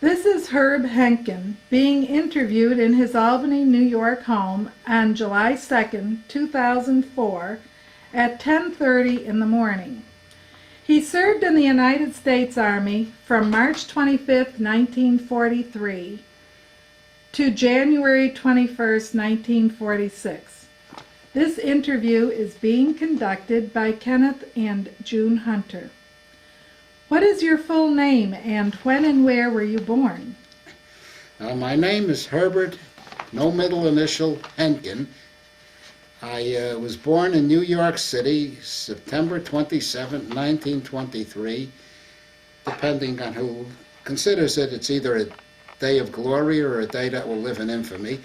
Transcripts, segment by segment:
This is Herb Henkin being interviewed in his Albany, New York home on July 2nd, 2004 at 10:30 in the morning. He served in the United States Army from March 25, 1943 to January 21st, 1946. This interview is being conducted by Kenneth and June Hunter. What is your full name and when and where were you born? My name is Herbert, no middle initial, Henkin. I was born in New York City, September 27, 1923, depending on who considers it. It's either a day of glory or a day that will live in infamy.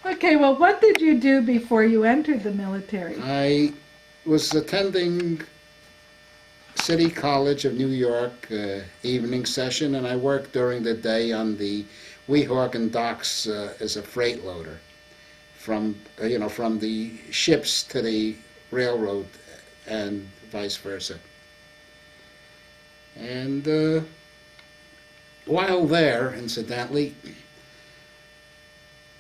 Okay, well, what did you do before you entered the military? I was attending City College of New York evening session, and I worked during the day on the Weehawken docks as a freight loader from the ships to the railroad and vice versa. And while there, incidentally,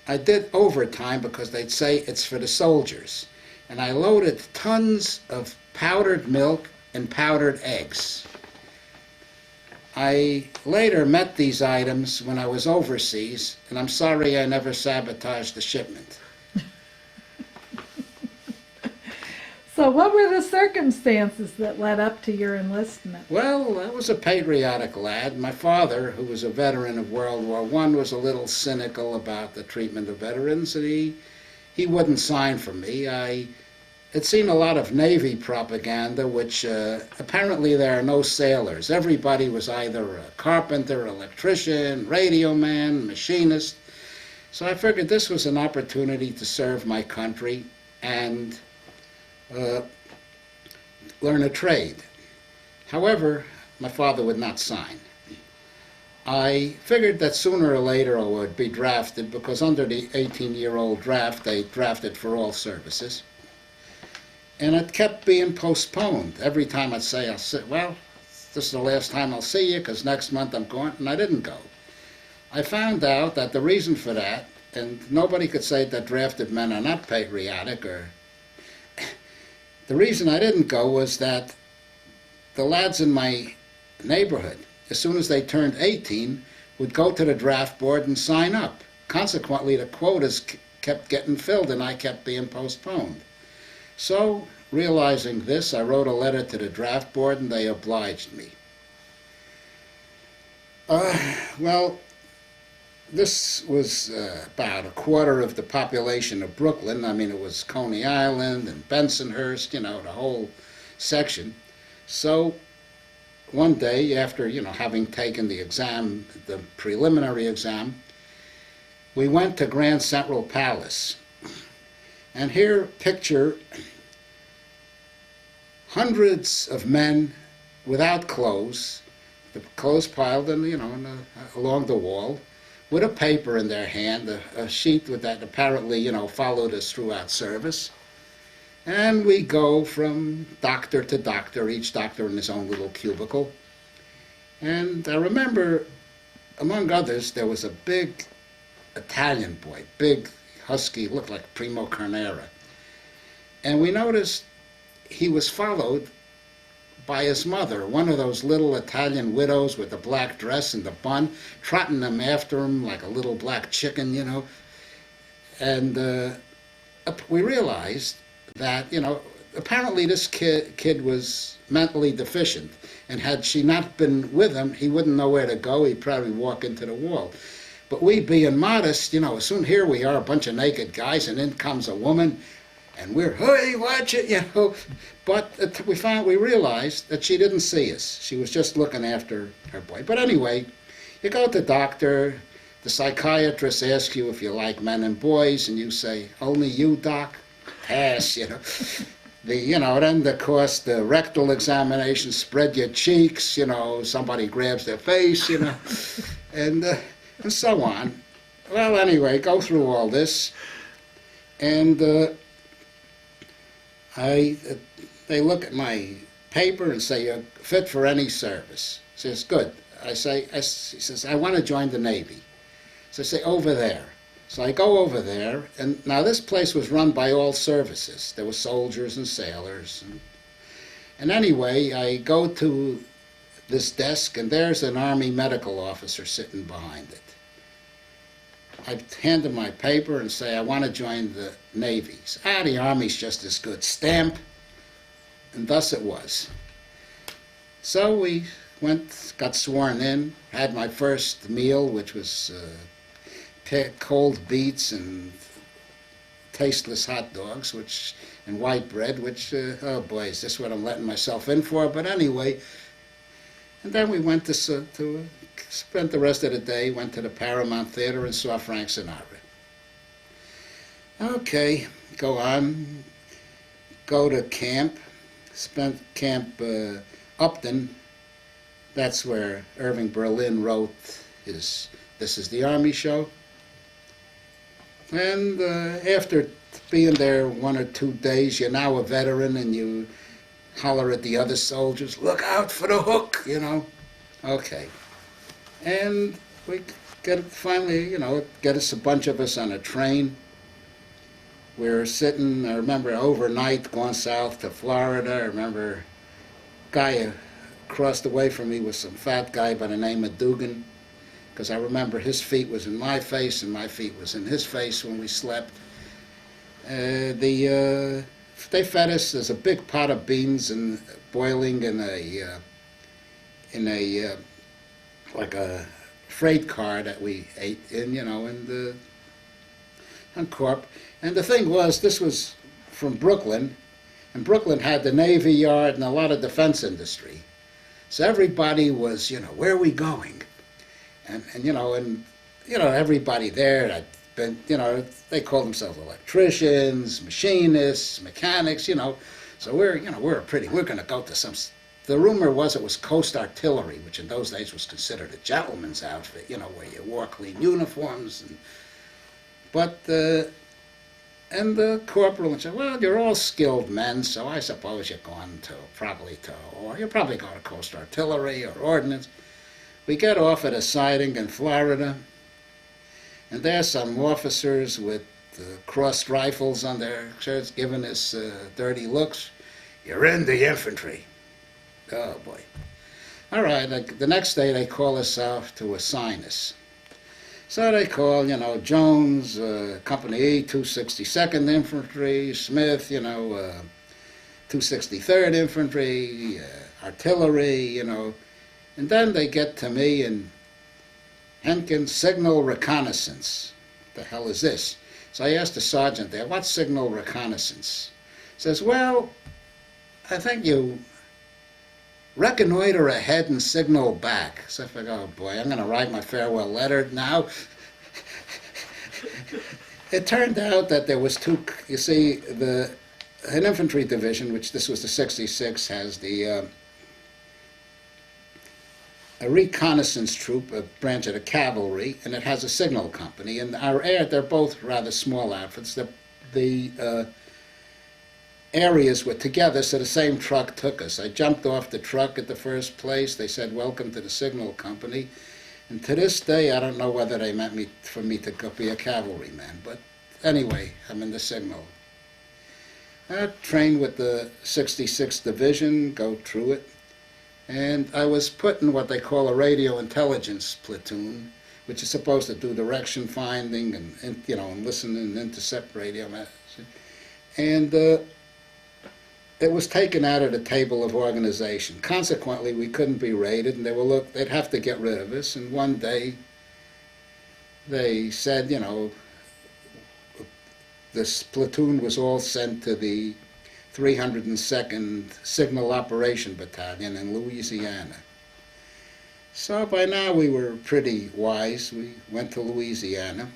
I did overtime because they'd say it's for the soldiers. And I loaded tons of powdered milk and powdered eggs. I later met these items when I was overseas, and I'm sorry I never sabotaged the shipment. So what were the circumstances that led up to your enlistment? Well, I was a patriotic lad. My father, who was a veteran of World War I, was a little cynical about the treatment of veterans, and he wouldn't sign for me. I had seen a lot of Navy propaganda, which apparently there are no sailors. Everybody was either a carpenter, electrician, radio man, machinist. So I figured this was an opportunity to serve my country and learn a trade. However, my father would not sign. I figured that sooner or later I would be drafted because under the 18-year-old draft, they drafted for all services. And it kept being postponed. Every time I'd say, well, this is the last time I'll see you because next month I'm going, and I didn't go. I found out that the reason for that, and nobody could say that drafted men are not patriotic, or the reason I didn't go was that the lads in my neighborhood, as soon as they turned 18, would go to the draft board and sign up. Consequently, the quotas kept getting filled and I kept being postponed. So, realizing this, I wrote a letter to the draft board and they obliged me. Well, this was about a quarter of the population of Brooklyn. I mean, it was Coney Island and Bensonhurst, the whole section. So one day after, having taken the exam, the preliminary exam, we went to Grand Central Palace. And here, picture hundreds of men without clothes, the clothes piled along the wall, with a paper in their hand, a sheet with that apparently, followed us throughout service. And we go from doctor to doctor, each doctor in his own little cubicle. And I remember, among others, there was a big Italian boy, big, husky, looked like Primo Carnera. And we noticed he was followed by his mother, one of those little Italian widows with the black dress and the bun, trotting them after him like a little black chicken, And we realized that, apparently this kid was mentally deficient, and had she not been with him, he wouldn't know where to go. He'd probably walk into the wall. But we, being modest, soon here we are, a bunch of naked guys, and in comes a woman, and we're, hey, watch it, But we realized that she didn't see us. She was just looking after her boy. But anyway, you go to the doctor, the psychiatrist asks you if you like men and boys, and you say, only you, doc? Pass, Then, of course, the rectal examination, spread your cheeks, somebody grabs their face, and so on. Well, anyway, go through all this, and they look at my paper and say, you're fit for any service. Says, good. he says, I want to join the Navy. So I say, over there. So I go over there, and now this place was run by all services. There were soldiers and sailors. And anyway, I go to this desk, and there's an Army medical officer sitting behind it. I hand him my paper and say, I want to join the Navy. He says, the Army's just as good. Stamp. And thus it was. So we went, got sworn in, had my first meal, which was cold beets and tasteless hot dogs, and white bread, which, oh boy, is this what I'm letting myself in for? But anyway, and then we went to spent the rest of the day, went to the Paramount Theater and saw Frank Sinatra. Okay, go on, go to camp, spent Camp Upton. That's where Irving Berlin wrote his This Is the Army show. And after being there 1 or 2 days, you're now a veteran and you holler at the other soldiers, look out for the hook, you know. Okay. And we finally, get us a bunch of us on a train. We're sitting, I remember overnight going south to Florida. I remember a guy across the way from me was some fat guy by the name of Dugan, because I remember his feet was in my face and my feet was in his face when we slept. They fed us, there's a big pot of beans and boiling in a like a freight car that we ate in, on Corp. And the thing was, this was from Brooklyn, and Brooklyn had the Navy Yard and a lot of defense industry. So everybody was, where are we going? And everybody there had been, they called themselves electricians, machinists, mechanics, So we're going to go to some. The rumor was it was Coast Artillery, which in those days was considered a gentleman's outfit, where you wore clean uniforms. And the corporal said, well, you're all skilled men, so I suppose you're going or you're probably going to Coast Artillery or Ordnance. We get off at a siding in Florida, and there's some officers with crossed rifles on their shirts giving us dirty looks. You're in the infantry. Oh, boy. All right, the next day they call us off to assign us. So they call, Jones, Company E, 262nd Infantry, Smith, 263rd Infantry, Artillery, And then they get to me and Henkin, Signal Reconnaissance. What the hell is this? So I asked the sergeant there, what's Signal Reconnaissance? He says, well, I think you reconnoiter ahead and signal back. So I figured, oh boy, I'm going to write my farewell letter now. It turned out that there was two, you see, an infantry division, which this was the 66, has a reconnaissance troop, a branch of the cavalry, and it has a signal company. And they're both rather small outfits. The areas were together, so the same truck took us. I jumped off the truck at the first place. They said, welcome to the signal company. And to this day, I don't know whether they meant for me to be a cavalryman. But anyway, I'm in the signal. I trained with the 66th Division, go through it. And I was put in what they call a radio intelligence platoon, which is supposed to do direction finding and listen and intercept radio messages. And it was taken out of the table of organization. Consequently, we couldn't be rated, and they'd have to get rid of us. And one day, they said, this platoon was all sent to the 302nd Signal Operation Battalion in Louisiana. So by now we were pretty wise. We went to Louisiana.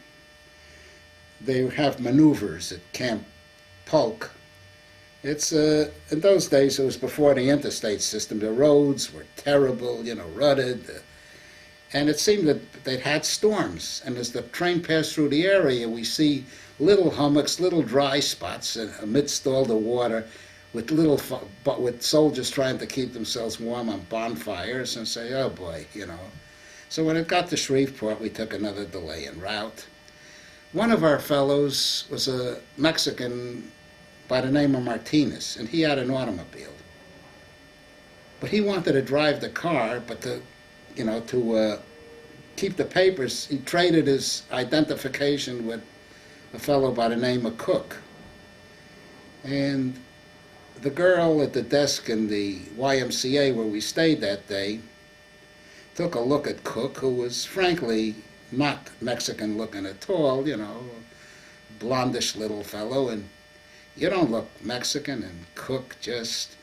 They have maneuvers at Camp Polk. It's in those days, it was before the interstate system. The roads were terrible, rutted. And it seemed that they'd had storms. And as the train passed through the area, we see little hummocks, little dry spots amidst all the water, with but with soldiers trying to keep themselves warm on bonfires, and say, oh boy, you know. So when it got to Shreveport, we took another delay en route. One of our fellows was a Mexican by the name of Martinez, and he had an automobile. But he wanted to drive the car, but to keep the papers, he traded his identification with a fellow by the name of Cook. And the girl at the desk in the YMCA where we stayed that day took a look at Cook, who was frankly not Mexican looking at all, you know, blondish little fellow, and you don't look Mexican, and Cook just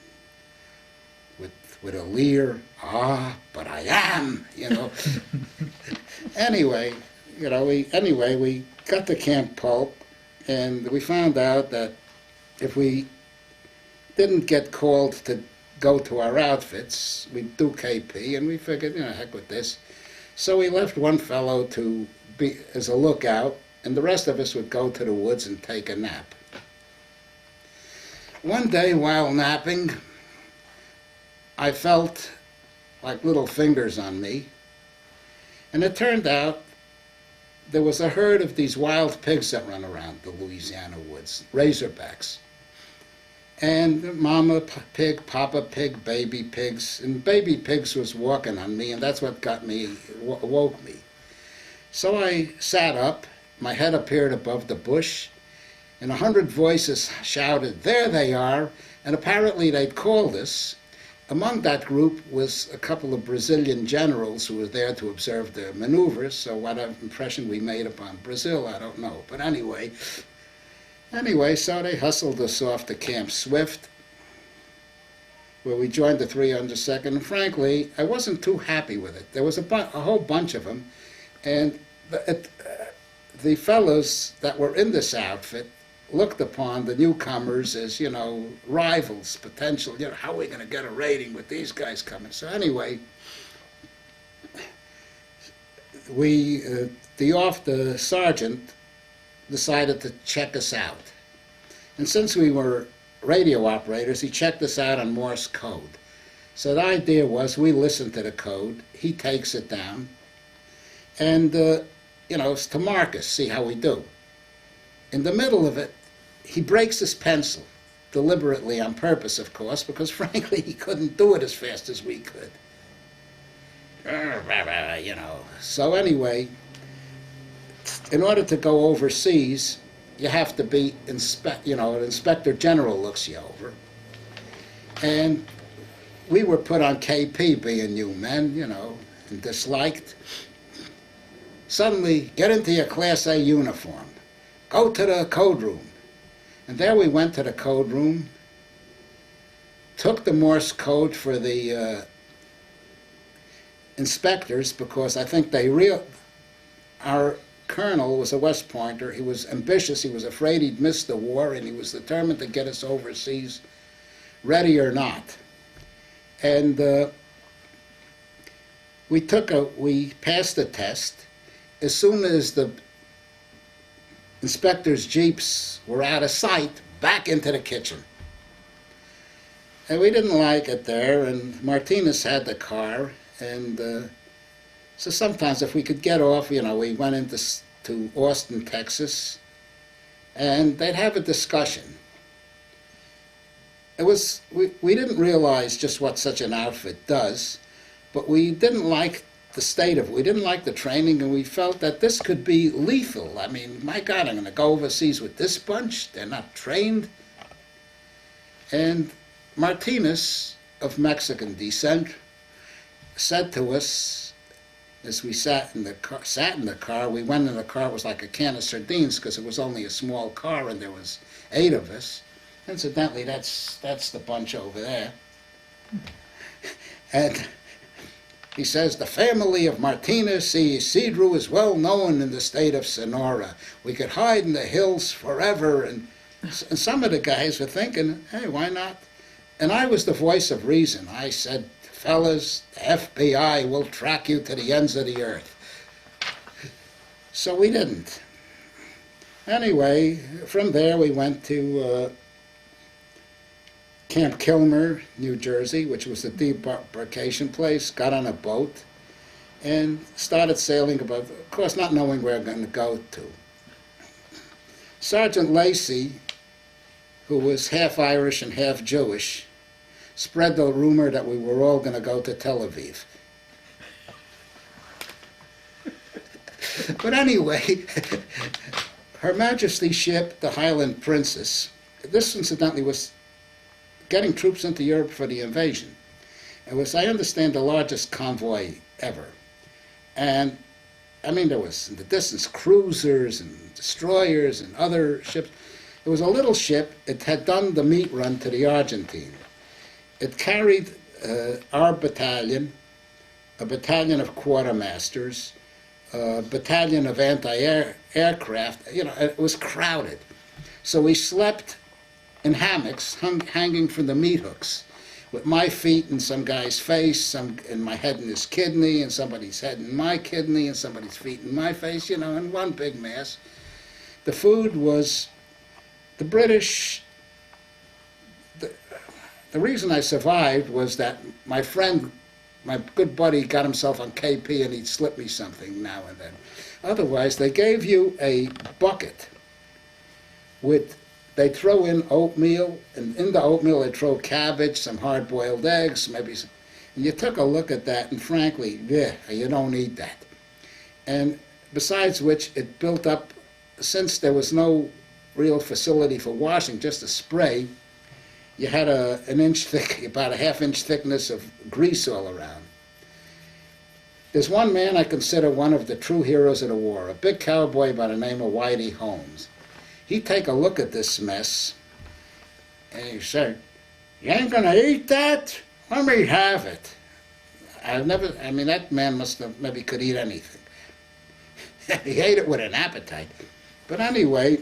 with a leer, but I am, you know. Anyway, we got to Camp Polk, and we found out that if we didn't get called to go to our outfits, we'd do KP, and we figured, heck with this. So we left one fellow to be as a lookout, and the rest of us would go to the woods and take a nap. One day while napping, I felt like little fingers on me, and it turned out there was a herd of these wild pigs that run around the Louisiana woods, razorbacks. And mama pig, papa pig, baby pigs, and baby pigs was walking on me, and that's what woke me. So I sat up, my head appeared above the bush, and 100 voices shouted, "There they are!" And apparently they'd called us. Among that group was a couple of Brazilian generals who were there to observe the maneuvers, so what impression we made upon Brazil, I don't know. But anyway, so they hustled us off to Camp Swift, where we joined the 302nd, and frankly, I wasn't too happy with it. There was a whole bunch of them, and the fellows that were in this outfit looked upon the newcomers as, rivals, potential, how are we going to get a rating with these guys coming? So anyway, the sergeant decided to check us out. And since we were radio operators, he checked us out on Morse code. So the idea was we listen to the code, he takes it down, and, it's to mark us, see how we do. In the middle of it, he breaks his pencil, deliberately, on purpose, of course, because frankly, he couldn't do it as fast as we could. So anyway, in order to go overseas, you have to be, an inspector general looks you over. And we were put on KP, being new men, and disliked. Suddenly, get into your Class A uniform. Go to the code room. And there we went to the code room, took the Morse code for the inspectors, because I think our colonel was a West Pointer. He was ambitious. He was afraid he'd miss the war, and he was determined to get us overseas, ready or not. And we passed the test. As soon as the inspectors' jeeps were out of sight, back into the kitchen. And we didn't like it there, and Martinez had the car, and so sometimes if we could get off, we went to Austin, Texas, and they'd have a discussion. We didn't realize just what such an outfit does, but we didn't like the state of it. We didn't like the training, and we felt that this could be lethal. I mean, my God, I'm going to go overseas with this bunch? They're not trained. And Martinez, of Mexican descent, said to us, as we sat in the car, we went in the car, it was like a can of sardines, because it was only a small car, and there was 8 of us. Incidentally, that's the bunch over there. And he says, the family of Martinez C. Isidro is well known in the state of Sonora. We could hide in the hills forever. And some of the guys were thinking, hey, why not? And I was the voice of reason. I said, fellas, the FBI will track you to the ends of the earth. So we didn't. Anyway, from there we went to Camp Kilmer, New Jersey, which was the debarkation place, got on a boat and started sailing above, of course not knowing where we're going to go to. Sergeant Lacey, who was half Irish and half Jewish, spread the rumor that we were all going to go to Tel Aviv. But anyway, Her Majesty's ship, the Highland Princess, this incidentally was getting troops into Europe for the invasion. It was, I understand, the largest convoy ever. And, I mean, there was in the distance cruisers and destroyers and other ships. It was a little ship. It had done the meat run to the Argentine. It carried our battalion, a battalion of quartermasters, a battalion of anti-aircraft. You know, it was crowded. So we slept in hammocks hanging from the meat hooks, with my feet in some guy's face, some in my head in his kidney, and somebody's head in my kidney, and somebody's feet in my face, you know, in one big mass. The food was the British. The reason I survived was that my friend, my good buddy, got himself on KP and he'd slip me something now and then. Otherwise, they gave you a bucket with, they throw in oatmeal, and in the oatmeal they throw cabbage, some hard-boiled eggs, maybe some, and you took a look at that, and frankly, yeah, you don't eat that. And besides which, it built up, since there was no real facility for washing, just a spray, you had an inch thick, about a half-inch thickness of grease all around. There's one man I consider one of the true heroes of the war, a big cowboy by the name of Whitey Holmes. He'd take a look at this mess, and he said, "You ain't gonna eat that? Let me have it." I mean, that man must have, maybe could eat anything. He ate it with an appetite. But anyway,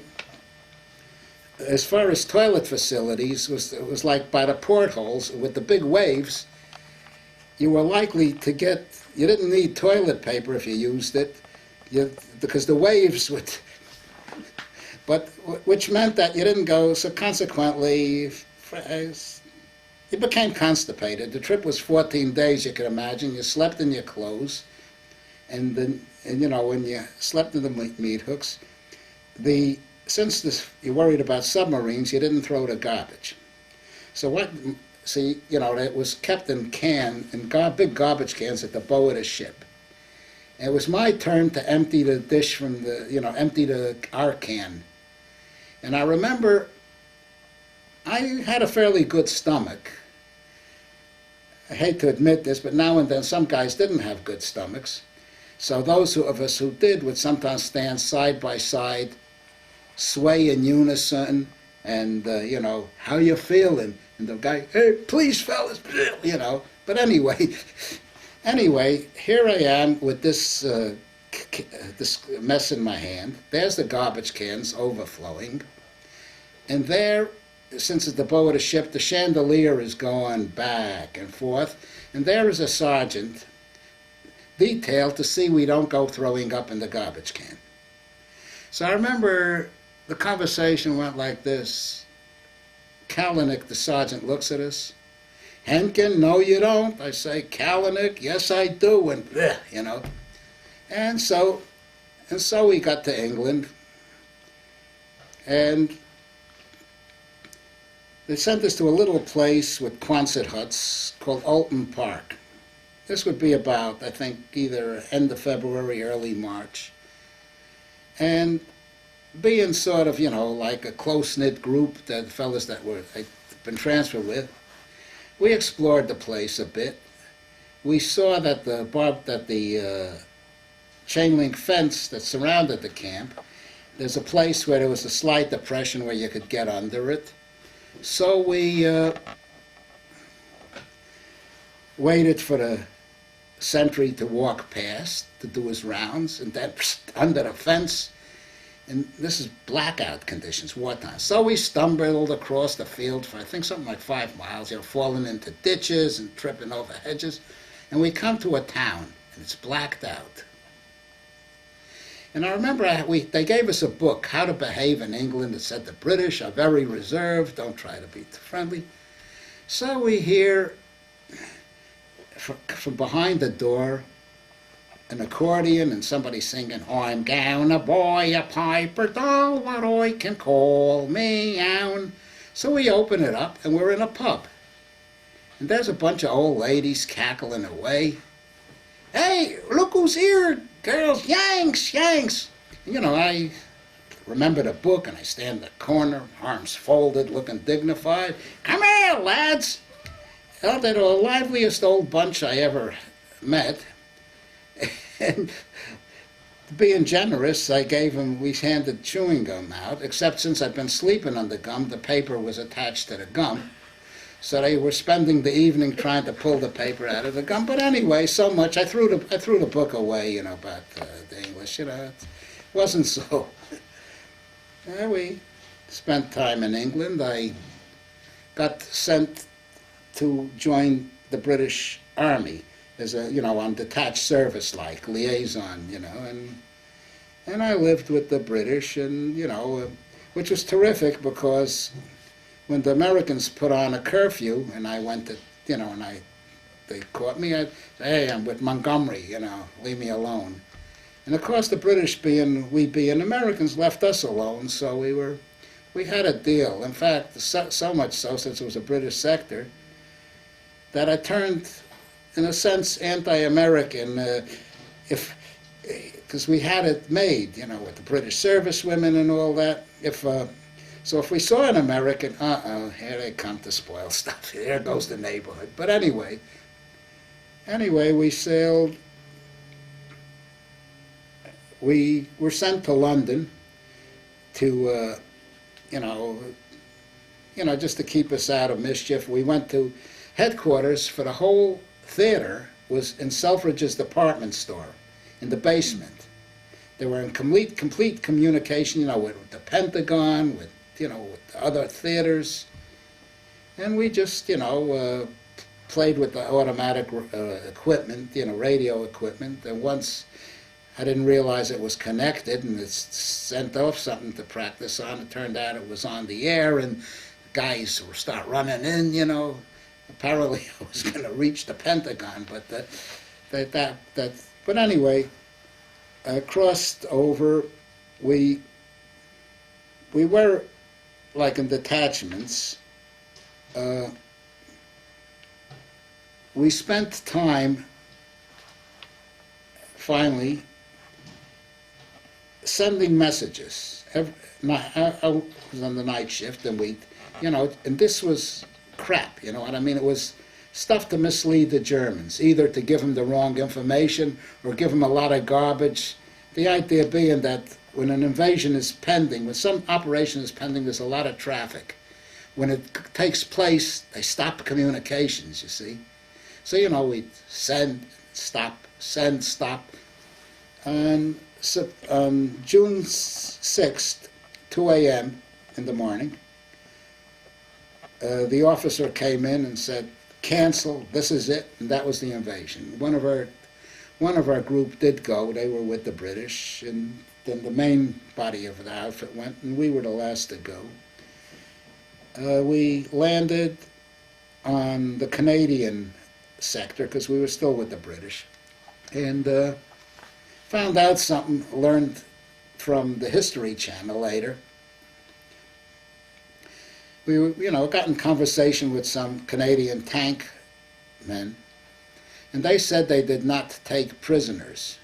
as far as toilet facilities, it was like by the portholes with the big waves, you were likely to get, you didn't need toilet paper if you used it, because the waves would, but which meant that you didn't go, so consequently, you became constipated. The trip was 14 days, you can imagine. You slept in your clothes, and then, and you know, when you slept in the meat hooks, since you worried about submarines, you didn't throw the garbage. So you know, it was kept in big garbage cans at the bow of the ship. And it was my turn to empty the dish from empty our can. And I remember I had a fairly good stomach. I hate to admit this, but now and then some guys didn't have good stomachs. So those of us who did would sometimes stand side by side, sway in unison, and, you know, "How you feeling?" And the guy, "Hey, please, fellas," you know. But anyway, here I am with this mess in my hand. There's the garbage cans overflowing. And there, since it's the bow of the ship, the chandelier is going back and forth. And there is a sergeant detailed to see we don't go throwing up in the garbage can. So I remember the conversation went like this. Kalanick, the sergeant, looks at us. "Henkin, no you don't." I say, "Kalanick, yes I do," and bleh, you know. And so we got to England, and they sent us to a little place with Quonset huts called Alton Park. This would be about, I think, either end of February, early March. And being sort of, you know, like a close-knit group, that fellas that I'd been transferred with, we explored the place a bit. We saw that the chain link fence that surrounded the camp, there's a place where there was a slight depression where you could get under it. So we waited for the sentry to walk past, to do his rounds, and then under the fence. And this is blackout conditions, wartime. So we stumbled across the field for, I think, something like 5 miles, you know, falling into ditches and tripping over hedges. And we come to a town, and it's blacked out. And I remember they gave us a book, How to Behave in England. It said the British are very reserved, don't try to be too friendly. So we hear from behind the door an accordion and somebody singing, I'm down a boy, a piper doll, what I can call me own. So we open it up and we're in a pub. And there's a bunch of old ladies cackling away. Hey, look who's here, girls, Yanks, Yanks. And, I remember the book and I stand in the corner, arms folded, looking dignified. Come here, lads. Well, they're the liveliest old bunch I ever met. And being generous, we handed chewing gum out, except since I'd been sleeping on the gum, the paper was attached to the gum. So they were spending the evening trying to pull the paper out of the gum. But anyway, so much, I threw the book away, about the English, it wasn't so. We spent time in England. I got sent to join the British Army as on detached service, like liaison, and I lived with the British, and which was terrific because when the Americans put on a curfew, and I went to, they caught me, I'd say, hey, I'm with Montgomery, leave me alone. And of course, the British we being Americans left us alone, so we had a deal. In fact, so much so, since it was a British sector, that I turned, in a sense, anti-American, because we had it made, with the British servicewomen and all that. So if we saw an American, here they come to spoil stuff. There goes the neighborhood. But anyway, we sailed. We were sent to London to, just to keep us out of mischief. We went to headquarters for the whole theater was in Selfridge's department store in the basement. They were in complete communication, with the Pentagon, with other theaters, and we just played with the automatic equipment, radio equipment. And once I didn't realize it was connected, and it sent off something to practice on. It turned out it was on the air, and guys would start running in, Apparently I was going to reach the Pentagon, but but anyway, I crossed over. We were like in detachments. We spent time finally sending messages. I was on the night shift, and and this was crap, you know what I mean? It was stuff to mislead the Germans, either to give them the wrong information or give them a lot of garbage. The idea being that when an invasion is pending, when some operation is pending, there's a lot of traffic. When it takes place, they stop communications, you see. So, we send, stop, send, stop. And so, June 6th, 2 a.m. in the morning, the officer came in and said, cancel, this is it, and that was the invasion. One of our group did go. They were with the British, and then the main body of the outfit went, and we were the last to go. We landed on the Canadian sector, because we were still with the British, and found out something, learned from the History Channel later. We were, got in conversation with some Canadian tank men, and they said they did not take prisoners.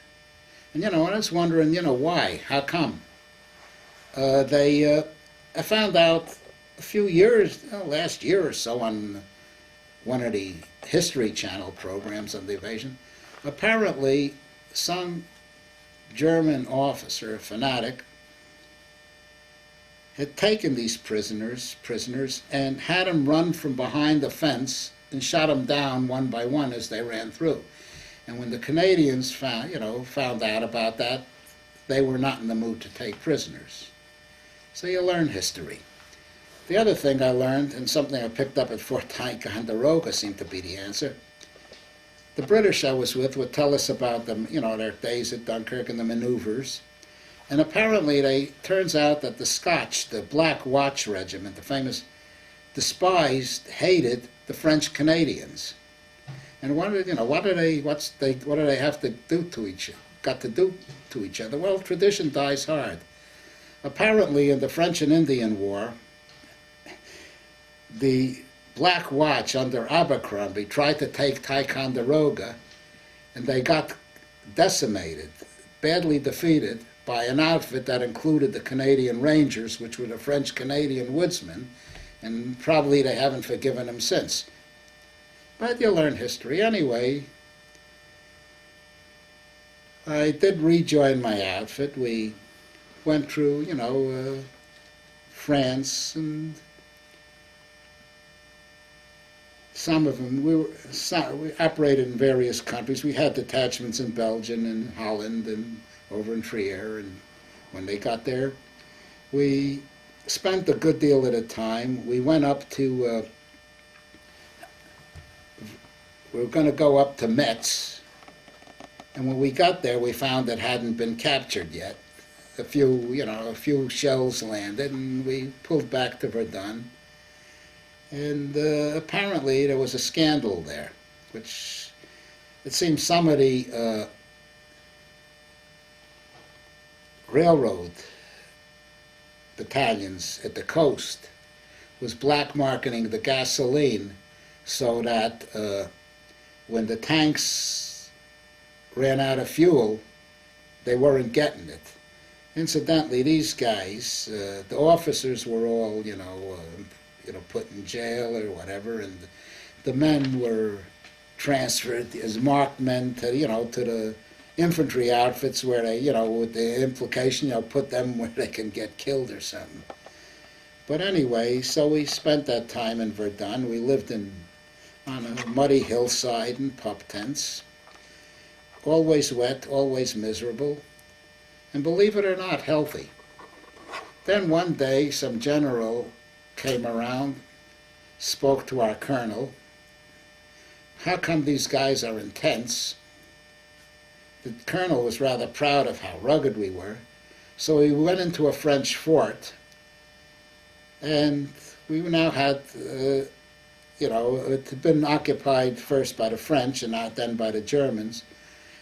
And, I was wondering, why? How come? I found out a few years, last year or so, on one of the History Channel programs on the invasion, apparently some German officer, fanatic, had taken these prisoners, and had them run from behind the fence and shot them down one by one as they ran through. And when the Canadians found out about that, they were not in the mood to take prisoners. So you learn history. The other thing I learned, and something I picked up at Fort Ticonderoga seemed to be the answer, the British I was with would tell us about them, their days at Dunkirk and the maneuvers. And apparently turns out that the Scotch, the Black Watch Regiment, the famous, despised, hated the French Canadians. And what do they have to do to each other? Well, tradition dies hard. Apparently, in the French and Indian War, the Black Watch under Abercrombie tried to take Ticonderoga, and they got decimated, badly defeated, by an outfit that included the Canadian Rangers, which were the French-Canadian woodsmen, and probably they haven't forgiven them since. But you learn history. Anyway, I did rejoin my outfit. We went through, France, and some of them, we operated in various countries. We had detachments in Belgium and Holland and over in Trier, and when they got there, we spent a good deal of the time. We went up to, we were going to go up to Metz, and when we got there, we found it hadn't been captured yet. A few shells landed, and we pulled back to Verdun. And apparently there was a scandal there, which it seems some of the railroad battalions at the coast was black marketing the gasoline so that when the tanks ran out of fuel, they weren't getting it. Incidentally, these guys, the officers were all, put in jail or whatever, and the men were transferred as marked men to, to the infantry outfits where they, with the implication, put them where they can get killed or something. But anyway, so we spent that time in Verdun. We lived on a muddy hillside in pup tents, always wet, always miserable, and believe it or not, healthy. Then one day, some general came around, spoke to our colonel. How come these guys are intense? The colonel was rather proud of how rugged we were, so we went into a French fort, and we now had, it had been occupied first by the French and not then by the Germans,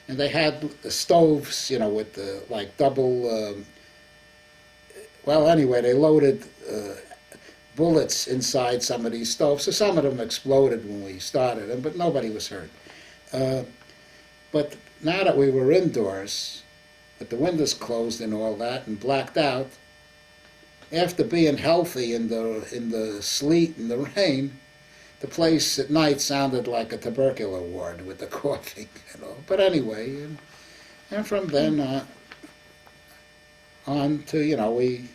and they had the stoves, with the, double, they loaded bullets inside some of these stoves, so some of them exploded when we started them, but nobody was hurt. But now that we were indoors, with the windows closed and all that, and blacked out, after being healthy in the sleet and the rain, the place at night sounded like a tubercular ward with the coughing, But anyway, and from then on to, we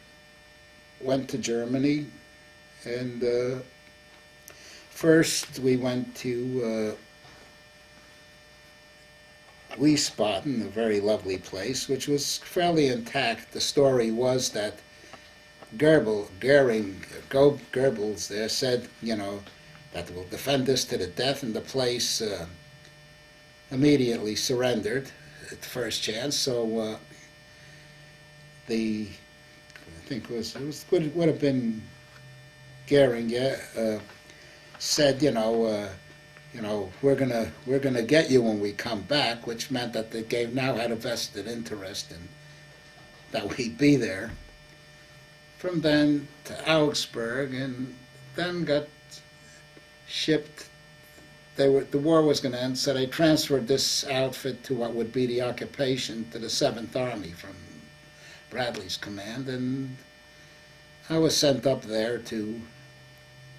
went to Germany, and first we went to Wiesbaden, a very lovely place, which was fairly intact. The story was that Goebbels there said, that we'll defend this to the death, and the place immediately surrendered at the first chance. So I think it would have been Goering, said, we're gonna get you when we come back, which meant that they now had a vested interest in that we'd be there. From then to Augsburg, and then got shipped. The war was going to end, so they transferred this outfit to what would be the occupation, to the 7th Army from Bradley's command, and I was sent up there to,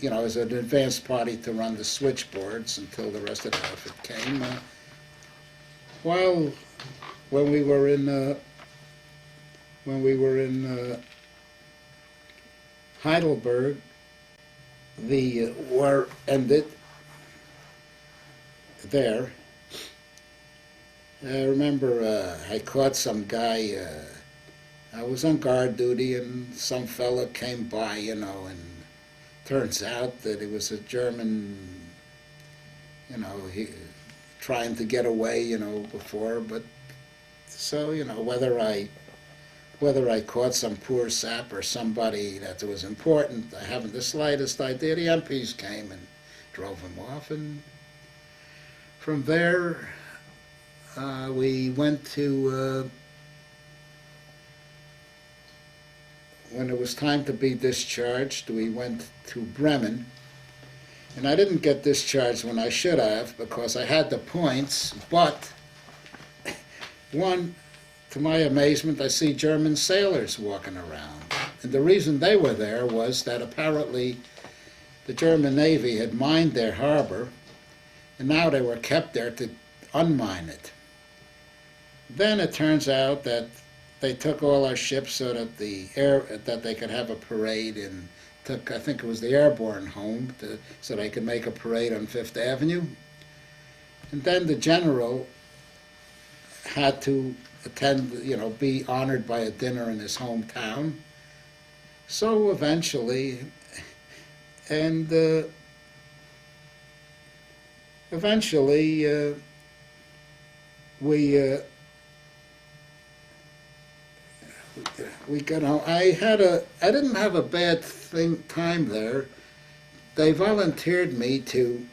as an advanced party to run the switchboards until the rest of the outfit came. When we were in Heidelberg, the war ended there. I remember I caught some guy, I was on guard duty, and some fella came by, and turns out that he was a German, he trying to get away, before, but so, whether I Whether I caught some poor sap or somebody that was important, I haven't the slightest idea. The MPs came and drove him off, and from there we went to, when it was time to be discharged, we went to Bremen. And I didn't get discharged when I should have because I had the points, but one, to my amazement, I see German sailors walking around. And the reason they were there was that apparently the German Navy had mined their harbor, and now they were kept there to unmine it. Then it turns out that they took all our ships so that that they could have a parade, and took, I think it was the Airborne home, so they could make a parade on Fifth Avenue. And then the general had to attend, be honored by a dinner in his hometown. So eventually, we got home. I didn't have a bad time there. They volunteered me to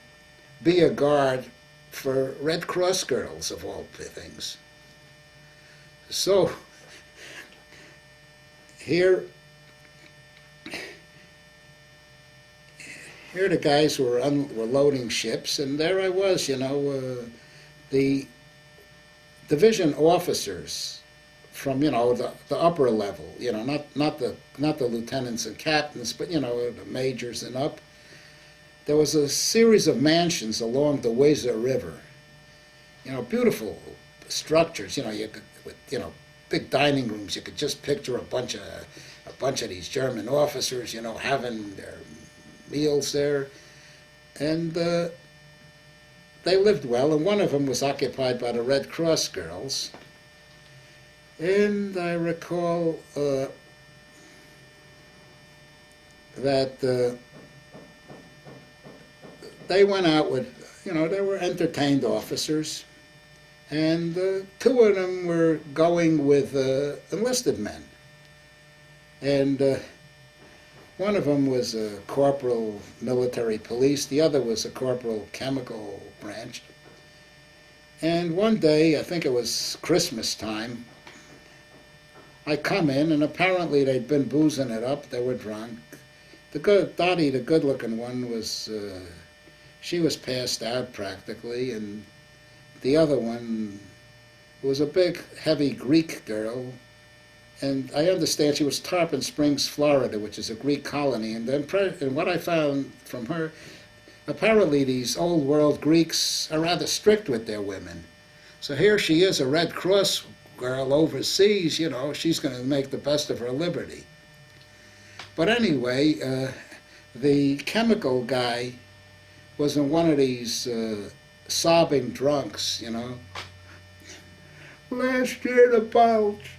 be a guard for Red Cross girls, of all things. So here the guys were loading ships, and there I was, the division officers from the upper level, not the lieutenants and captains, but the majors and up. There was a series of mansions along the Weser River, beautiful structures, you could, with big dining rooms. You could just picture a bunch of these German officers, having their meals there, and they lived well. And one of them was occupied by the Red Cross girls. And I recall that they went out with, they were entertained officers, and two of them were going with enlisted men. And one of them was a corporal military police, the other was a corporal chemical branch. And one day, I think it was Christmas time, I come in, and apparently they'd been boozing it up. They were drunk. Dottie, the good-looking one, she was passed out practically, and the other one was a big, heavy Greek girl, and I understand she was Tarpon Springs, Florida, which is a Greek colony, and what I found from her, apparently these old world Greeks are rather strict with their women. So here she is, a Red Cross girl overseas, she's going to make the best of her liberty. But anyway, the chemical guy was in one of these sobbing drunks, Last year the Bulge,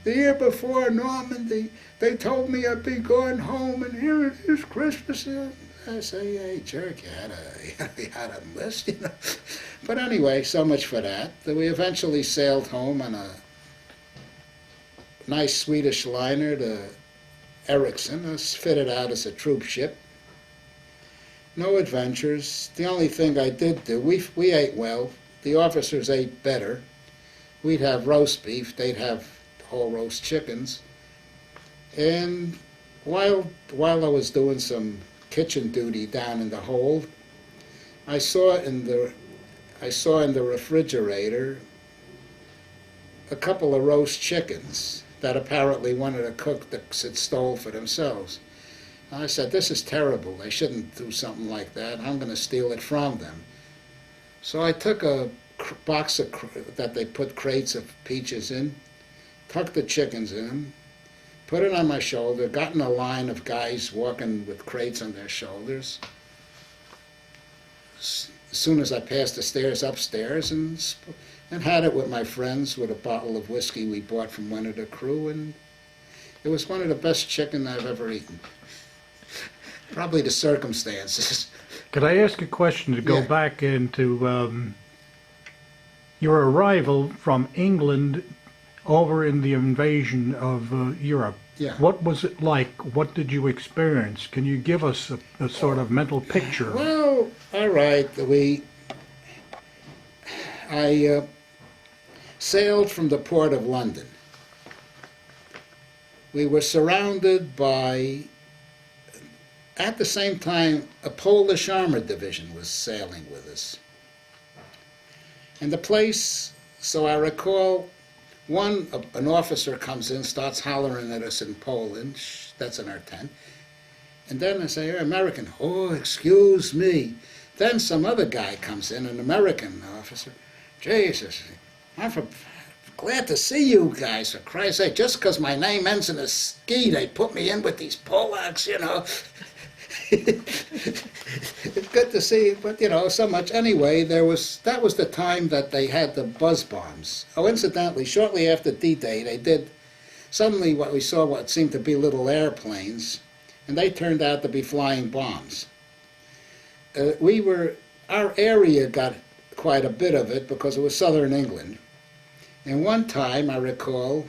the year before Normandy, they told me I'd be going home, and here it is, Christmas. I say, hey, jerk, you had a list, But anyway, so much for that. We eventually sailed home on a nice Swedish liner, the Ericsson. It was fitted out as a troop ship. No adventures. The only thing I did do, we ate well. The officers ate better. We'd have roast beef. They'd have whole roast chickens. And while I was doing some kitchen duty down in the hold, I saw in the refrigerator a couple of roast chickens that apparently one of the cooks had stole for themselves. I said, this is terrible. They shouldn't do something like that. I'm going to steal it from them. So I took a box that they put crates of peaches in, tucked the chickens in them, put it on my shoulder, got in a line of guys walking with crates on their shoulders. As soon as I passed the stairs upstairs, and had it with my friends with a bottle of whiskey we bought from one of the crew, and it was one of the best chicken I've ever eaten. Probably the circumstances. Could I ask a question to go back into your arrival from England over in the invasion of Europe. Yeah. What was it like? What did you experience? Can you give us a sort of mental picture? Well, all right. I sailed from the port of London. We were surrounded by, at the same time, a Polish armored division was sailing with us. And the place, so I recall, an officer comes in, starts hollering at us in Polish, that's in our tent. And then I say, "You're American." "Oh, excuse me." Then some other guy comes in, an American officer. "Jesus, I'm glad to see you guys, for Christ's sake. Just because my name ends in a ski, they put me in with these Polacks, you know." It's good to see, but you know, so much. Anyway, that was the time that they had the buzz bombs. Oh, incidentally, shortly after D-Day, they did suddenly what we saw, what seemed to be little airplanes, and they turned out to be flying bombs. Our area got quite a bit of it because it was southern England. And one time, I recall,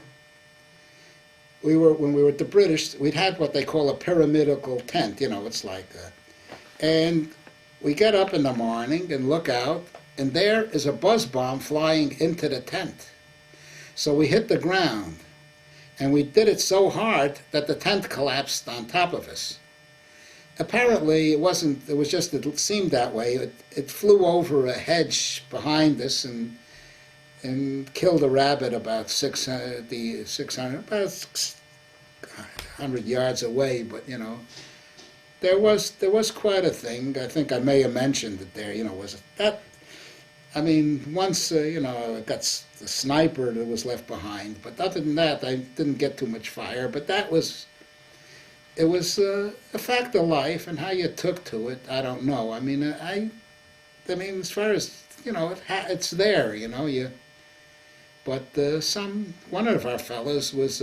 when we were at the British, we'd had what they call a pyramidical tent, you know, it's like and we get up in the morning and look out, and there is a buzz bomb flying into the tent. So we hit the ground, and we did it so hard that the tent collapsed on top of us. Apparently, it seemed that way. It flew over a hedge behind us and killed a rabbit about 600 yards away, but you know, there was quite a thing. I think I may have mentioned it there. You know, once you know, I got the sniper that was left behind, but other than that, I didn't get too much fire. But it was a fact of life, and how you took to it, I don't know. I mean, as far as you know, it's there. You know, But one of our fellows was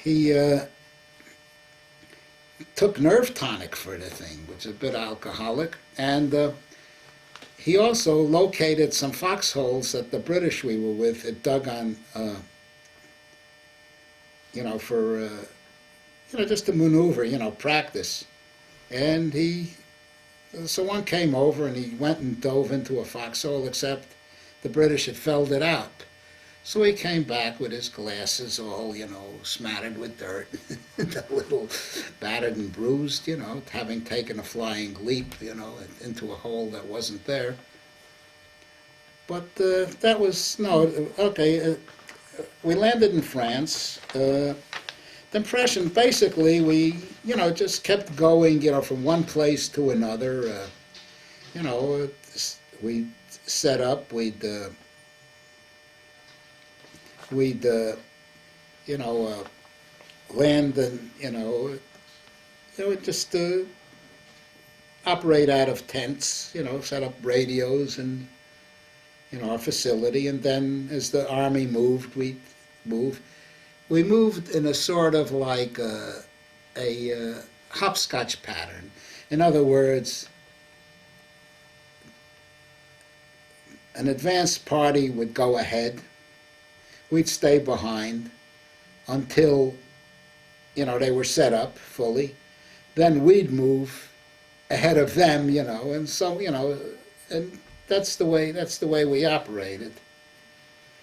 he took nerve tonic for the thing, which is a bit alcoholic, and he also located some foxholes that the British we were with had dug on, you know, for you know, just to maneuver, you know, practice, and so one came over and he went and dove into a foxhole, except the British had felled it out. So he came back with his glasses all, you know, smattered with dirt, a little battered and bruised, you know, having taken a flying leap, you know, into a hole that wasn't there. But that was, no, okay, we landed in France. The impression, basically, we, you know, just kept going, you know, from one place to another. You know, we set up, we'd you know, land and, you know, just operate out of tents, you know, set up radios and, you know, our facility. And then as the Army moved, we moved. We moved in a sort of like a hopscotch pattern. In other words, an advanced party would go ahead. We'd stay behind until, you know, they were set up fully. Then we'd move ahead of them, you know, and so, you know, and that's the way we operated.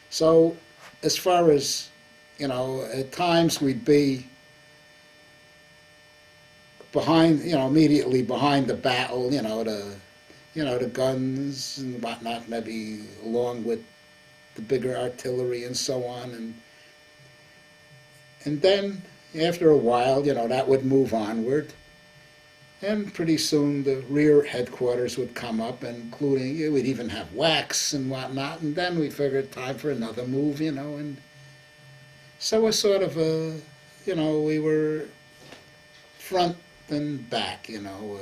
So as far as, you know, at times we'd be behind, you know, immediately behind the battle, you know, the guns and whatnot, maybe along with the bigger artillery and so on, and then after a while, you know, that would move onward, and pretty soon the rear headquarters would come up, including, we'd even have wax and whatnot, and then we figured time for another move, you know, and so we're sort of you know, we were front and back, you know.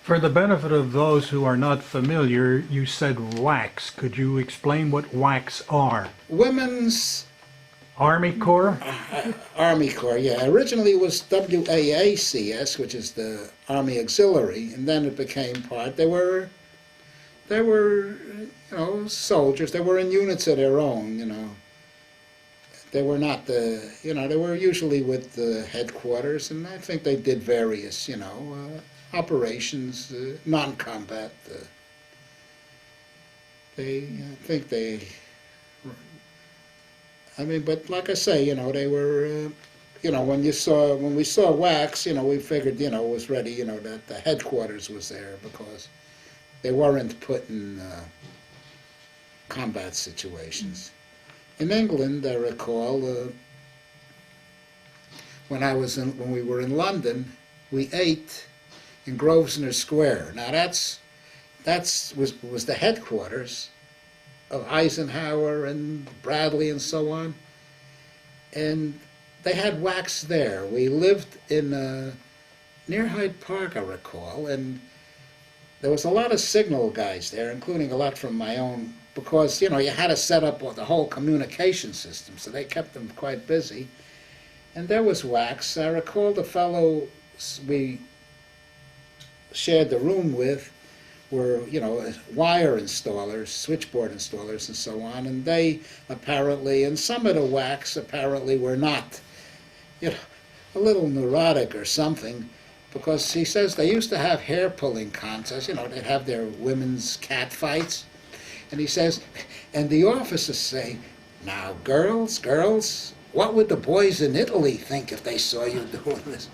For the benefit of those who are not familiar, you said wax. Could you explain what wax are? Women's Army Corps? Army Corps, yeah. Originally it was WAACS, which is the Army Auxiliary, and then it became part. They were they were, soldiers. They were in units of their own, They were not they were usually with the headquarters, and I think they did various, operations, non-combat. But like I say, they were, when we saw wax, we figured, it was ready, that the headquarters was there because they weren't put in combat situations. In England, I recall, when we were in London, we ate in Grosvenor Square. Now was the headquarters of Eisenhower and Bradley and so on, and they had wax there. We lived in near Hyde Park, I recall, and there was a lot of signal guys there, including a lot from my own, because you had to set up the whole communication system, so they kept them quite busy. And there was wax. I recall the fellow we shared the room with were, wire installers, switchboard installers and so on, and they apparently, and some of the wax apparently were not, a little neurotic or something, because he says they used to have hair pulling contests, they'd have their women's cat fights, and he says, and the officers say, now girls, what would the boys in Italy think if they saw you doing this?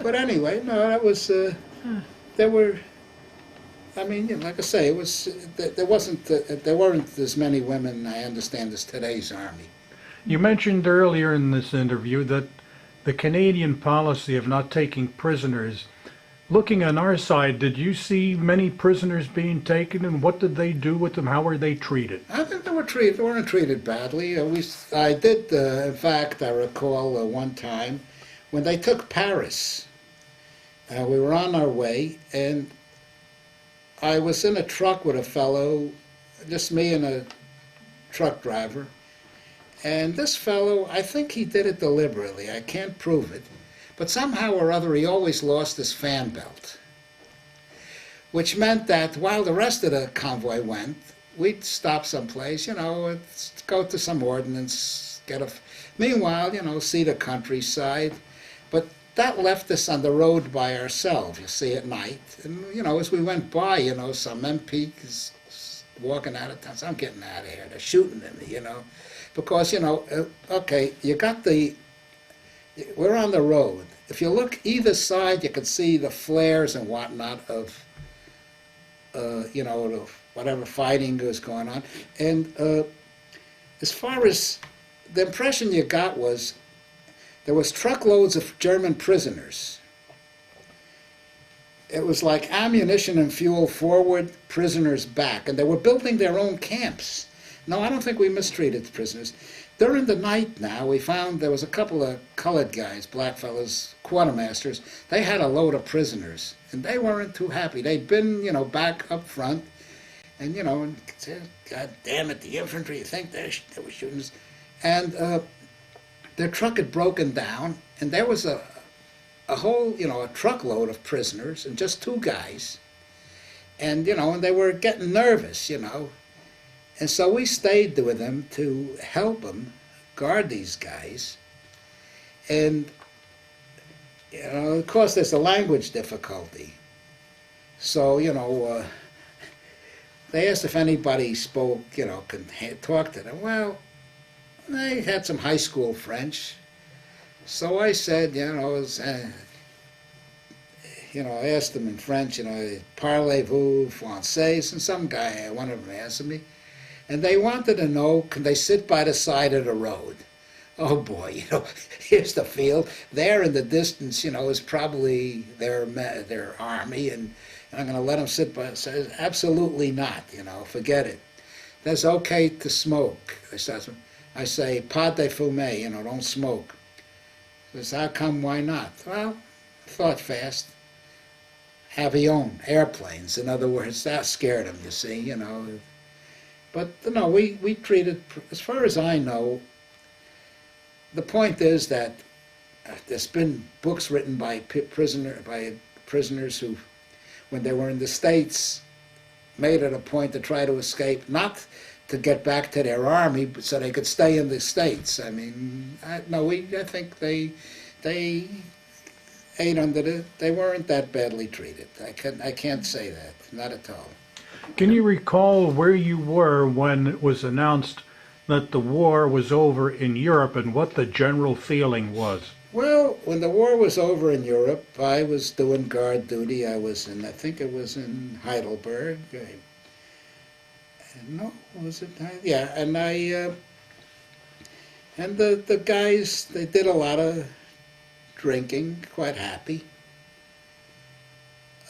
But anyway, no, that was, there were, like I say, it was there weren't as many women, I understand, as today's Army. You mentioned earlier in this interview that the Canadian policy of not taking prisoners. Looking on our side, did you see many prisoners being taken, and what did they do with them? How were they treated? I think they weren't treated badly. I did, in fact, I recall one time when they took Paris. We were on our way, and I was in a truck with a fellow, just me and a truck driver, and this fellow, I think he did it deliberately, I can't prove it, but somehow or other he always lost his fan belt, which meant that while the rest of the convoy went, we'd stop someplace, go to some ordnance, meanwhile, see the countryside, but that left us on the road by ourselves, you see, at night. And, as we went by, some MP is walking out of town. So I'm getting out of here. They're shooting at me, Because, okay, we're on the road. If you look either side, you can see the flares and whatnot of, whatever fighting was going on. And as far as the impression you got was, there was truckloads of German prisoners. It was like ammunition and fuel forward, prisoners back, and they were building their own camps. No, I don't think we mistreated the prisoners. During the night now, we found there was a couple of colored guys, black fellas, quartermasters. They had a load of prisoners, and they weren't too happy. They'd been, back up front, and, said, God damn it, the infantry, you think they were shooting us? And their truck had broken down, and there was a whole, a truckload of prisoners, and just two guys. And, and they were getting nervous, And so we stayed with them to help them guard these guys. And, of course, there's a language difficulty. So, they asked if anybody spoke, could talk to them. Well, they had some high school French. So I said, I asked them in French, parlez-vous français? And some guy, one of them answered me. And they wanted to know, can they sit by the side of the road? Oh boy, here's the field. There in the distance, is probably their army, and I'm going to let them sit by. Says absolutely not. Forget it. That's okay to smoke. I say pas de fumer. Don't smoke. Says how come? Why not? Well, thought fast. Avion, airplanes. In other words, that scared them. You see, But no, we treated, as far as I know, the point is that there's been books written by prisoners who, when they were in the States, made it a point to try to escape, not to get back to their army, but so they could stay in the States. I mean, I think they ate under they weren't that badly treated. I can't say that, not at all. Can you recall where you were when it was announced that the war was over in Europe and what the general feeling was? Well, when the war was over in Europe, I was doing guard duty. I think it was in Heidelberg. No, was it? Yeah, and and the guys, they did a lot of drinking, quite happy.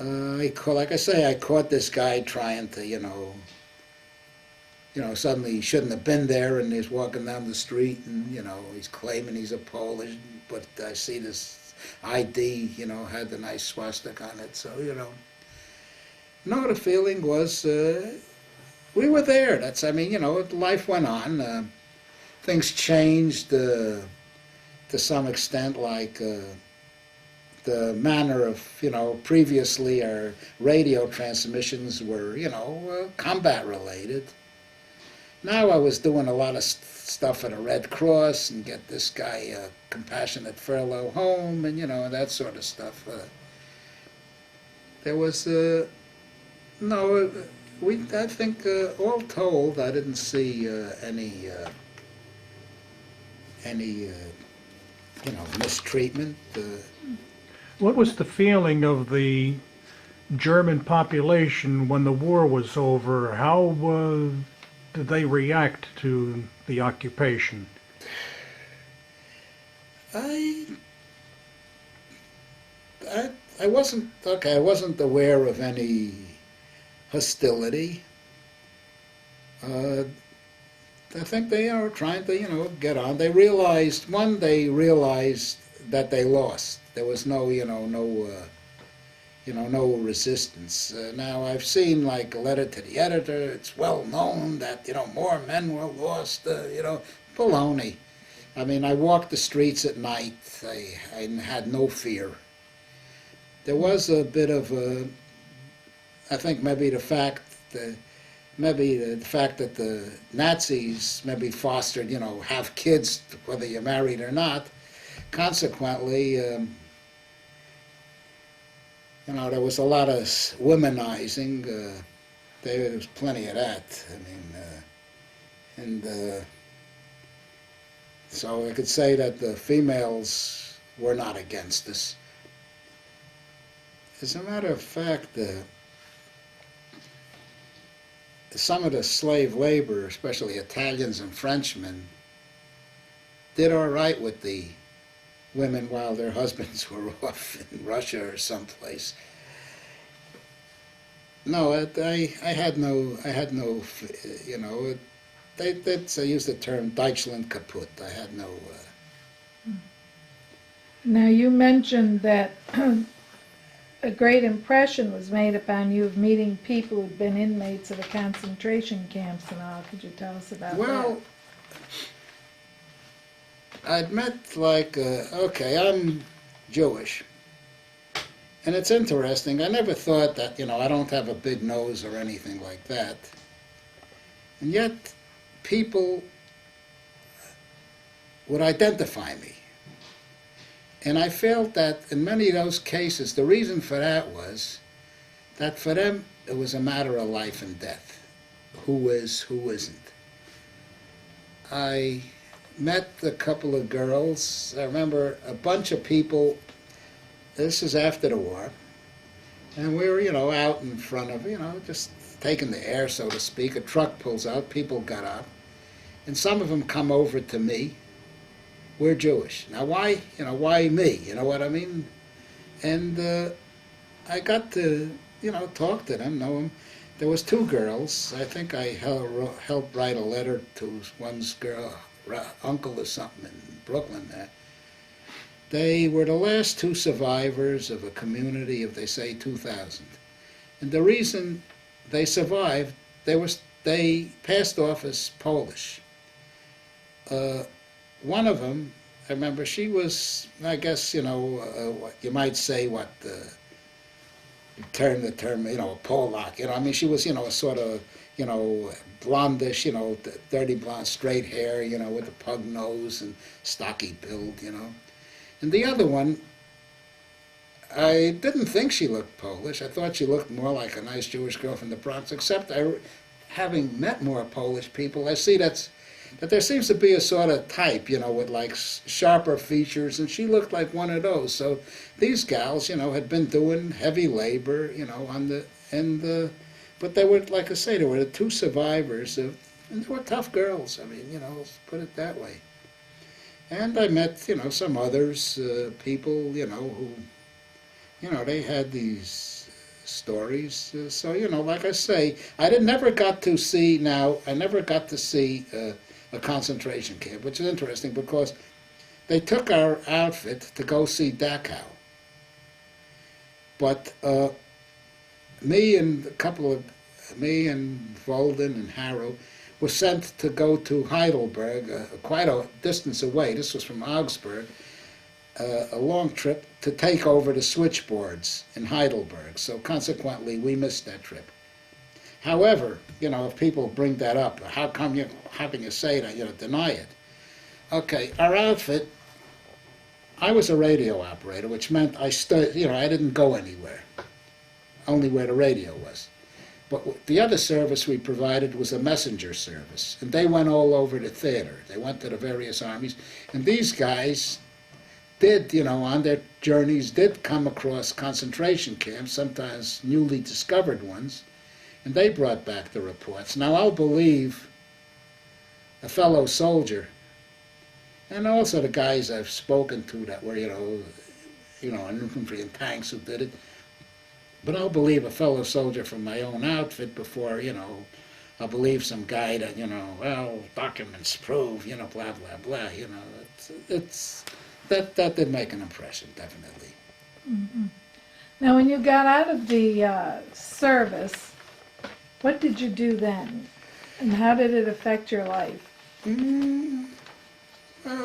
Like I say, I caught this guy trying to, suddenly he shouldn't have been there, and he's walking down the street, and, he's claiming he's a Polish, but I see this ID, had the nice swastika on it, so, No, the feeling was, we were there. Life went on. Things changed to some extent, like the manner of, previously our radio transmissions were, combat related. Now I was doing a lot of stuff at the Red Cross and get this guy a compassionate furlough home and, that sort of stuff. There was, I think, all told, I didn't see any mistreatment. What was the feeling of the German population when the war was over? How did they react to the occupation? I wasn't aware of any hostility. I think they are trying to, get on. They realized that they lost. There was no resistance. Now I've seen like a letter to the editor. It's well known that more men were lost. Baloney. I mean, I walked the streets at night. I had no fear. There was a bit of I think maybe the fact that the Nazis maybe fostered, have kids whether you're married or not. Consequently, there was a lot of womanizing. There was plenty of that. So I could say that the females were not against us. As a matter of fact, some of the slave labor, especially Italians and Frenchmen, did all right with the women while their husbands were off in Russia or someplace. No, I had no, they used the term Deutschland kaputt. I had no. Now you mentioned that a great impression was made upon you of meeting people who'd been inmates of the concentration camps and all. Could you tell us about that? Well, I'd met I'm Jewish. And it's interesting, I never thought that, I don't have a big nose or anything like that. And yet, people would identify me. And I felt that in many of those cases, the reason for that was that for them, it was a matter of life and death. Who is, who isn't. I met a couple of girls. I remember a bunch of people. This is after the war. And we were, out in front of, just taking the air, so to speak. A truck pulls out, people got up. And some of them come over to me. We're Jewish. Now why me? You know what I mean? And I got to, talk to them, know them. There was two girls. I think I helped write a letter to one's girl, uncle or something in Brooklyn there. They were the last two survivors of a community of, they say, 2,000. And the reason they survived, they passed off as Polish. One of them, I remember, she was, I guess, what you might say, term, a Polak, I mean, she was, a sort of, blondish, dirty blonde, straight hair, with a pug nose and stocky build, And the other one, I didn't think she looked Polish. I thought she looked more like a nice Jewish girl from the Bronx, except having met more Polish people, I see that there seems to be a sort of type, with like sharper features, and she looked like one of those. So these gals, had been doing heavy labor, but they were, like I say, they were the two survivors and they were tough girls. I mean, let's put it that way. And I met, some others, people, who, they had these stories. So, like I say, I never got to see a concentration camp, which is interesting because they took our outfit to go see Dachau. But me and Volden and Harrow were sent to go to Heidelberg, quite a distance away. This was from Augsburg, a long trip to take over the switchboards in Heidelberg. So consequently, we missed that trip. However, if people bring that up, how can you say that, deny it? Okay, our outfit, I was a radio operator, which meant I stood, I didn't go anywhere, only where the radio was. But the other service we provided was a messenger service, and they went all over the theater. They went to the various armies, and these guys did, on their journeys, did come across concentration camps, sometimes newly discovered ones, and they brought back the reports. Now, I'll believe a fellow soldier, and also the guys I've spoken to that were, in infantry and tanks who did it, but I'll believe a fellow soldier from my own outfit before, I'll believe some guy that, well, documents prove, blah, blah, blah, that did make an impression, definitely. Mm-hmm. Now, when you got out of the service, what did you do then? And how did it affect your life? Well,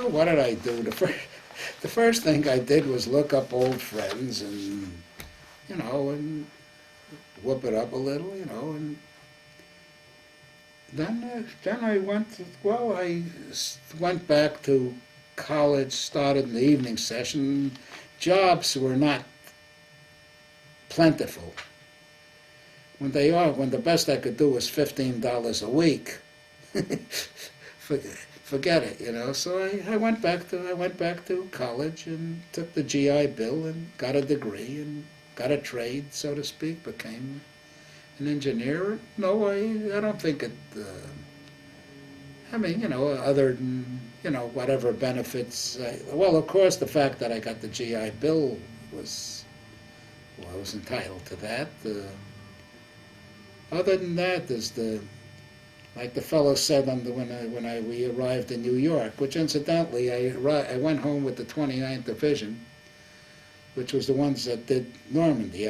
what did I do? The first thing I did was look up old friends and, and whoop it up a little, and then I went back to college, started in the evening session. Jobs were not plentiful. When the best I could do was $15 a week. Forget it, So I went back to college and took the GI Bill and got a degree and got a trade, so to speak. Became an engineer. No, I don't think it. Other than whatever benefits. Well, of course, the fact that I got the GI Bill I was entitled to that. Other than that, there's like the fellow said when we arrived in New York, which incidentally I went home with the 29th Division, which was the ones that did Normandy.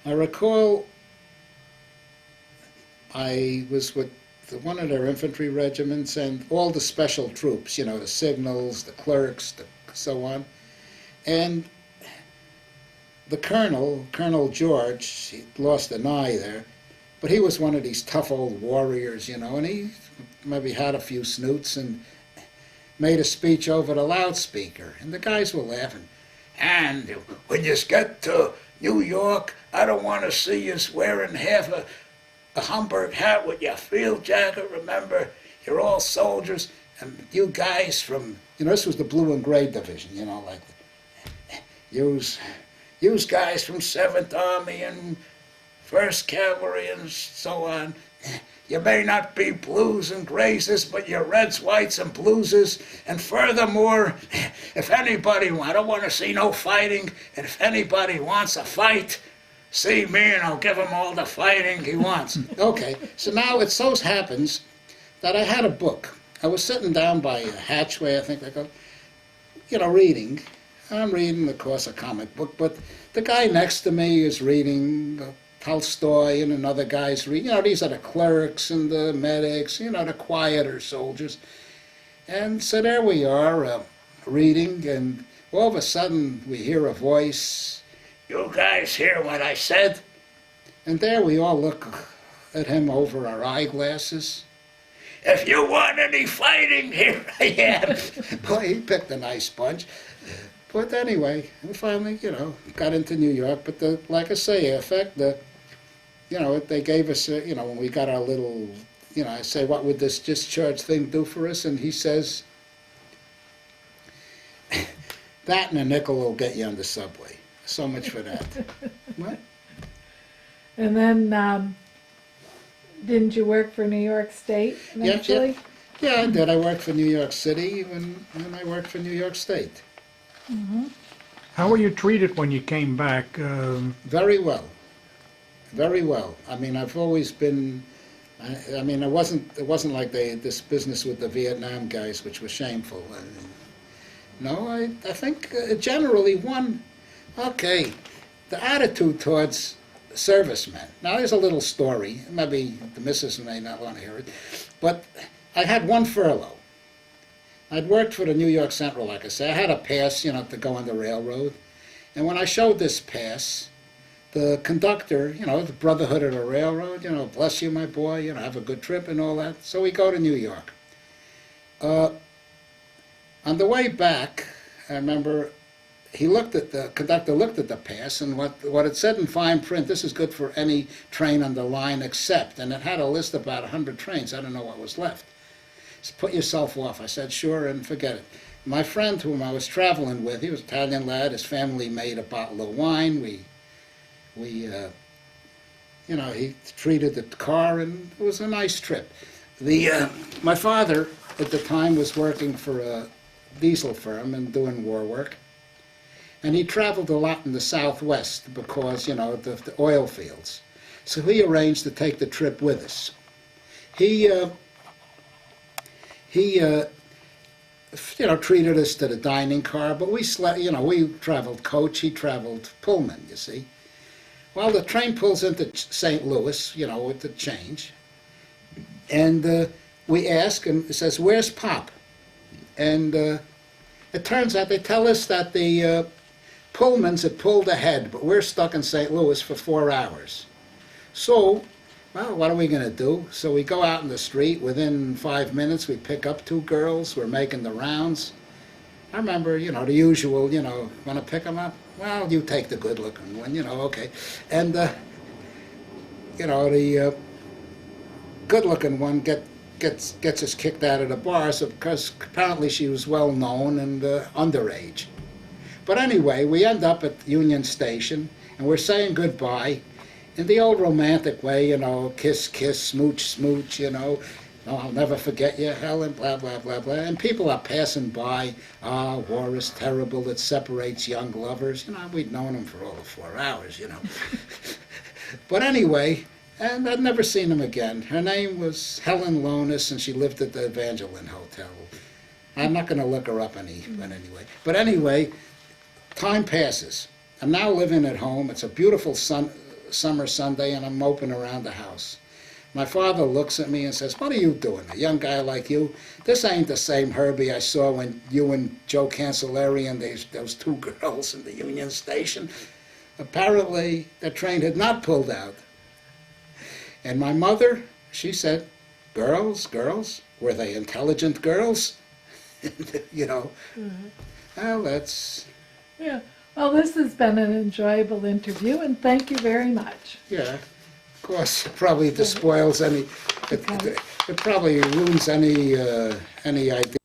I recall I was with one of their infantry regiments and all the special troops, the signals, the clerks, so on, and the Colonel George, he lost an eye there, but he was one of these tough old warriors, and he maybe had a few snoots and made a speech over the loudspeaker, and the guys were laughing. And when you get to New York, I don't want to see you wearing half a Homburg hat with your field jacket. Remember, you're all soldiers, and you guys from, this was the Blue and Gray Division, like Use guys from 7th Army and 1st Cavalry and so on. You may not be blues and grays, but you're reds, whites, and blueses. And furthermore, if anybody, I don't want to see no fighting, and if anybody wants a fight, see me and I'll give him all the fighting he wants. Okay, so now it so happens that I had a book. I was sitting down by a hatchway, I think they go, reading. I'm reading, of course, a comic book, but the guy next to me is reading Tolstoy, and another guy's reading. These are the clerks and the medics, the quieter soldiers. And so there we are, reading, and all of a sudden we hear a voice, You guys hear what I said? And there we all look at him over our eyeglasses. If you want any fighting, here I am. Boy, he picked a nice bunch. But anyway, we finally, got into New York. But like I say, they gave us, when we got our little, I say, what would this discharge thing do for us? And he says, that and a nickel will get you on the subway. So much for that. What? And then, didn't you work for New York State eventually? Yeah, I did. I worked for New York City and I worked for New York State. Mm-hmm. How were you treated when you came back? Very well. Very well. I mean, I've always been, it wasn't like this business with the Vietnam guys, which was shameful. I think generally the attitude towards servicemen. Now, there's a little story. Maybe the missus may not want to hear it. But I had one furlough. I'd worked for the New York Central, like I say. I had a pass, to go on the railroad. And when I showed this pass, the conductor, the Brotherhood of the Railroad, bless you, my boy, have a good trip and all that. So we go to New York. On the way back, I remember the conductor looked at the pass, and what it said in fine print, this is good for any train on the line except, and it had a list of about 100 trains. I don't know what was left. So put yourself off. I said, sure, and forget it. My friend whom I was traveling with, he was an Italian lad. His family made a bottle of wine. He treated the car, and it was a nice trip. My father, at the time, was working for a diesel firm and doing war work. And he traveled a lot in the Southwest because, the oil fields. So he arranged to take the trip with us. He treated us to the dining car, but we slept, we traveled coach, he traveled Pullman, you see. Well, the train pulls into St. Louis, with the change. And we ask, and it says, where's Pop? And it turns out they tell us that the Pullmans had pulled ahead, but we're stuck in St. Louis for 4 hours. So, well, what are we going to do? So we go out in the street. Within 5 minutes, we pick up 2 girls. We're making the rounds. I remember, the usual, want to pick them up? Well, you take the good-looking one, okay. And, the good-looking one gets us kicked out of the bars because apparently she was well-known and underage. But anyway, we end up at Union Station, and we're saying goodbye in the old romantic way, kiss, kiss, smooch, smooch, oh, I'll never forget you, Helen, blah, blah, blah, blah. And people are passing by, war is terrible, it separates young lovers. We'd known them for all of 4 hours, But anyway, and I'd never seen them again. Her name was Helen Lonis, and she lived at the Evangeline Hotel. I'm not going to look her up anyway. But anyway, time passes. I'm now living at home. It's a beautiful summer Sunday, and I'm moping around the house. My father looks at me and says, what are you doing? A young guy like you? This ain't the same Herbie I saw when you and Joe Cancelleri and those 2 girls in the Union Station. Apparently, the train had not pulled out. And my mother, she said, girls, were they intelligent girls? Mm-hmm. Well, that's... Yeah. Well, this has been an enjoyable interview, and thank you very much. Yeah, of course, it probably despoils it probably ruins any idea.